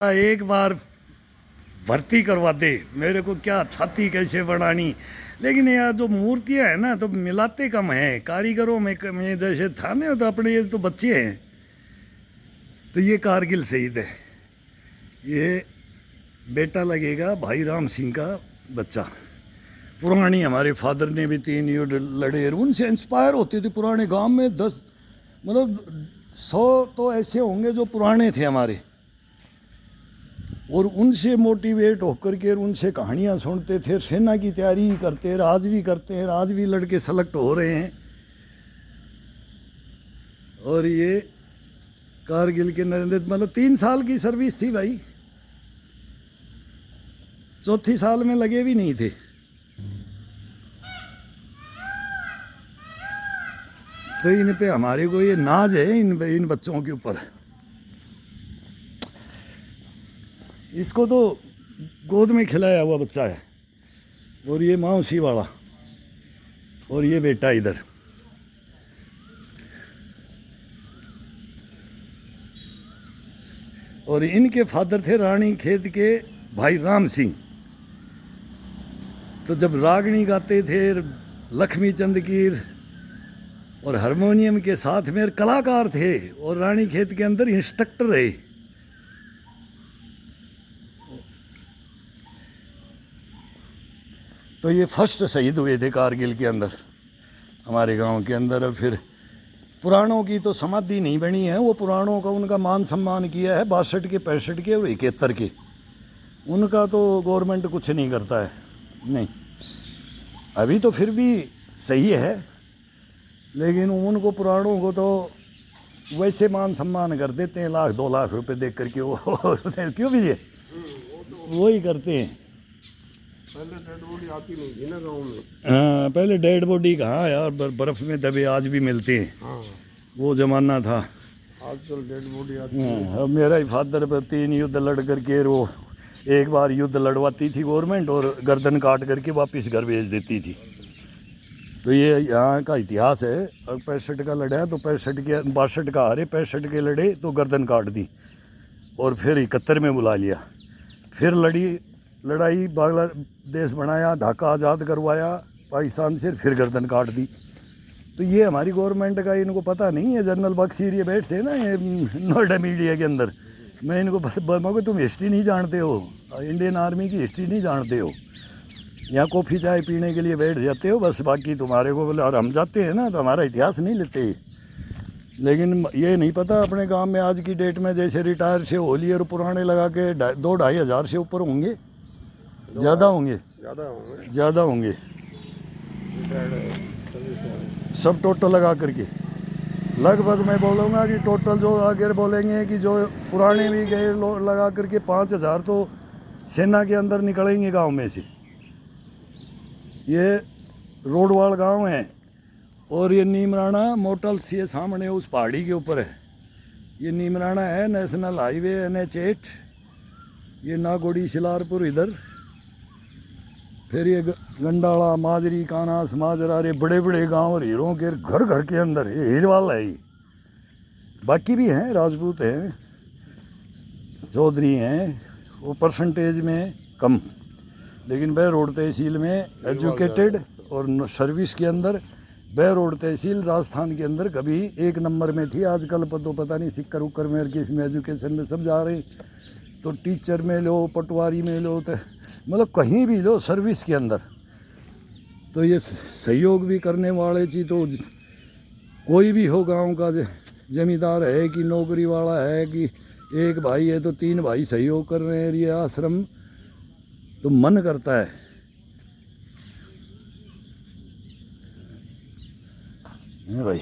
एक बार भर्ती करवा दे मेरे को, क्या छाती कैसे बढ़ानी। लेकिन यार जो मूर्तियां हैं ना तो मिलाते कम हैं कारीगरों में जैसे था ना, तो अपने ये तो बच्चे हैं। तो ये कारगिल शहीद है, ये बेटा लगेगा भाई राम सिंह का बच्चा। पुरानी हमारे फादर ने भी 3 युद्ध लड़े, उनसे इंस्पायर होती थी। पुराने गांव में 10 मतलब 100 तो ऐसे होंगे जो पुराने थे हमारे, और उनसे मोटिवेट होकर के उनसे कहानियाँ सुनते थे। सेना की तैयारी करते हैं, आज भी करते हैं, आज भी लड़के सेलेक्ट हो रहे हैं। और ये कारगिल के नरेंद्र, मतलब 3 साल की सर्विस थी भाई, चौथी साल में लगे भी नहीं थे। तो इन पे हमारे को ये नाज है, इन बच्चों के ऊपर। इसको तो गोद में खिलाया हुआ बच्चा है, और ये मौसी वाला, और ये बेटा इधर। और इनके फादर थे रानी खेत के भाई राम सिंह। तो जब रागनी गाते थे लक्ष्मी चंद की, और हारमोनियम के साथ में कलाकार थे, और रानी खेत के अंदर इंस्ट्रक्टर रहे। तो ये फर्स्ट शहीद हुए थे कारगिल के अंदर हमारे गांव के अंदर। और फिर पुराणों की तो समाधि नहीं बनी है, वो पुराणों का उनका मान सम्मान किया है 62 के, 65 के और 71 के। उनका तो गवर्नमेंट कुछ नहीं करता है, नहीं। अभी तो फिर भी सही है, लेकिन उनको पुराणों को तो वैसे मान सम्मान कर देते हैं, 1 लाख 2 लाख रुपए देख करके वो क्यों भी ये वो ही करते हैं। पहले डेड बॉडी आती नहीं थी ना गाँव में। हाँ, पहले डेड बॉडी कहाँ यार, बर्फ में दबे आज भी मिलते हैं। हाँ, वो जमाना था। आजकल डेड बॉडी आती है। हाँ, अब मेरा ही फादर पर 3 युद्ध लड़ करके, वो एक बार युद्ध लड़वाती थी गवर्नमेंट, और गर्दन काट करके वापस घर भेज देती थी। तो ये यहाँ का इतिहास है। और 65 का लड़ा तो 65 के, 62 का हारे, 65 के लड़े तो गर्दन काट दी, और फिर 71 में बुला लिया। फिर लड़ाई, बांग्लादेश बनाया, ढाका आज़ाद करवाया पाकिस्तान से, फिर गर्दन काट दी। तो ये हमारी गवर्नमेंट का इनको पता नहीं है। जनरल बख्शी ये बैठते ना ये नोएडा मीडिया के अंदर, मैं इनको बोलूँगा तुम हिस्ट्री नहीं जानते हो, इंडियन आर्मी की हिस्ट्री नहीं जानते हो, यहाँ कॉफ़ी चाय पीने के लिए बैठ जाते हो बस, बाकी तुम्हारे को बोले। और हम जाते हैं ना तो हमारा इतिहास नहीं लेते। लेकिन ये नहीं पता अपने गांव में आज की डेट में, जैसे रिटायर से होली और पुराने लगा के 2-2.5 हज़ार से ऊपर होंगे, ज़्यादा होंगे, ज़्यादा होंगे सब टोटल लगा करके। लगभग मैं बोलूँगा कि टोटल जो आगे बोलेंगे कि जो पुराने भी गए लगा करके 5 हज़ार तो सेना के अंदर निकलेंगे गांव में से। ये रोडवाल गांव है, और ये नीमराना मोटल से सामने उस पहाड़ी के ऊपर है। ये नीमराना है, नेशनल हाईवे NH8। ये नागोड़ी शिलारपुर इधर, फिर ये गंडाला, माजरी, कानास, माजरा, रे बड़े बड़े गांव हीरों के घर घर के अंदर ये हीरवाल है। बाकी भी हैं, राजपूत हैं, चौधरी हैं, वो परसेंटेज में कम, लेकिन बहरोड तहसील में एजुकेटेड और सर्विस के अंदर बहरोड तहसील राजस्थान के अंदर कभी 1 नंबर में थी। आजकल तो पता नहीं सिक्कर उक्कर में किस में एजुकेशन में सब जा रहे। तो टीचर में लो, पटवारी में लो, तो मतलब कहीं भी लो सर्विस के अंदर। तो ये सहयोग भी करने वाले चीज़ तो कोई भी हो, गांव का जमींदार है कि नौकरी वाला है कि एक भाई है तो 3 भाई सहयोग कर रहे हैं। ये आश्रम तो मन करता है भाई।